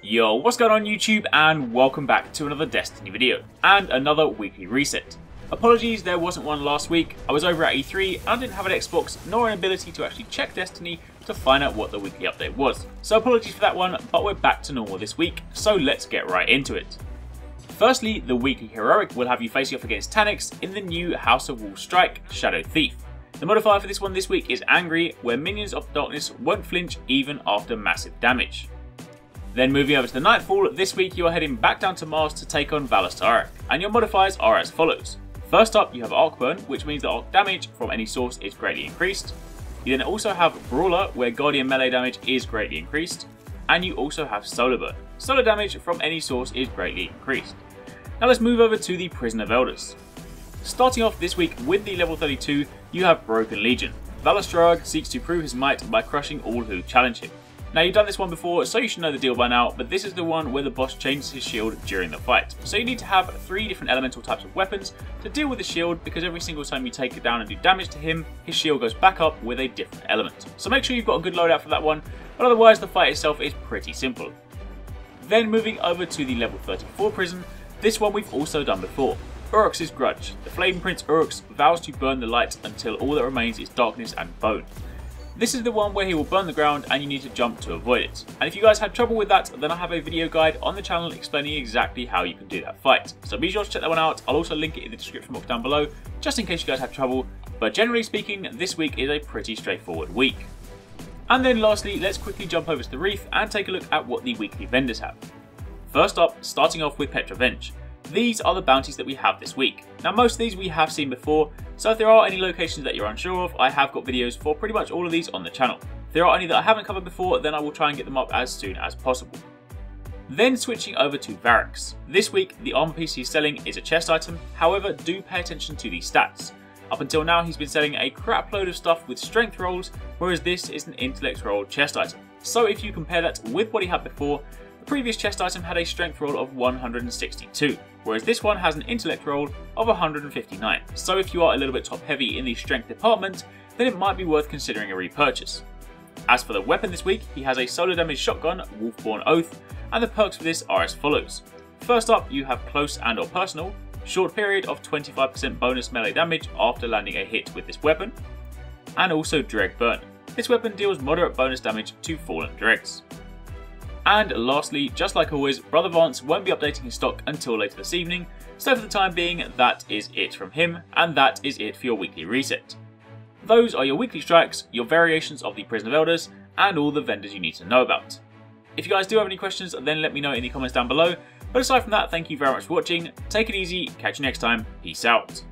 Yo, what's going on YouTube, and welcome back to another Destiny video, and another weekly reset. Apologies there wasn't one last week. I was over at E3 and I didn't have an Xbox nor an ability to actually check Destiny to find out what the weekly update was. So apologies for that one, but we're back to normal this week, so let's get right into it. Firstly, the weekly heroic will have you facing off against Arekkz in the new House of Wall Strike Shadow Thief. The modifier for this one this week is Angry, where minions of darkness won't flinch even after massive damage. Then moving over to the Nightfall, this week you are heading back down to Mars to take on Arekkz, and your modifiers are as follows. First up, you have Arc Burn, which means that arc damage from any source is greatly increased. You then also have Brawler, where Guardian melee damage is greatly increased. And you also have Solar Burn. Solar damage from any source is greatly increased. Now let's move over to the Prison of Elders. Starting off this week with the level 32, you have Broken Legion. Arekkz seeks to prove his might by crushing all who challenge him. Now you've done this one before, so you should know the deal by now, but this is the one where the boss changes his shield during the fight. So you need to have 3 different elemental types of weapons to deal with the shield, because every single time you take it down and do damage to him, his shield goes back up with a different element. So make sure you've got a good loadout for that one, but otherwise the fight itself is pretty simple. Then moving over to the level 34 prison, this one we've also done before. Urrox's Grudge. The Flame Prince Urrox vows to burn the light until all that remains is darkness and bone. This is the one where he will burn the ground and you need to jump to avoid it. And if you guys had trouble with that, then I have a video guide on the channel explaining exactly how you can do that fight. So be sure to check that one out. I'll also link it in the description box down below, just in case you guys have trouble. But generally speaking, this week is a pretty straightforward week. And then lastly, let's quickly jump over to the Reef and take a look at what the weekly vendors have. First up, starting off with Petrovenge. These are the bounties that we have this week. Now most of these we have seen before, so if there are any locations that you're unsure of, I have got videos for pretty much all of these on the channel. If there are any that I haven't covered before, then I will try and get them up as soon as possible. Then switching over to Barracks. This week the armor piece he's selling is a chest item, however do pay attention to the stats. Up until now he's been selling a crap load of stuff with strength rolls, whereas this is an intellect roll chest item. So if you compare that with what he had before, the previous chest item had a strength roll of 162, whereas this one has an intellect roll of 159. So if you are a little bit top heavy in the strength department, then it might be worth considering a repurchase. As for the weapon this week, he has a solo damage shotgun, Wolfborn Oath, and the perks for this are as follows. First up, you have Close and or Personal, short period of 25% bonus melee damage after landing a hit with this weapon, and also Dreg Burn. This weapon deals moderate bonus damage to fallen dregs. And lastly, just like always, Brother Vance won't be updating his stock until later this evening, so for the time being, that is it from him, and that is it for your weekly reset. Those are your weekly strikes, your variations of the Prison of Elders, and all the vendors you need to know about. If you guys do have any questions, then let me know in the comments down below, but aside from that, thank you very much for watching, take it easy, catch you next time, peace out.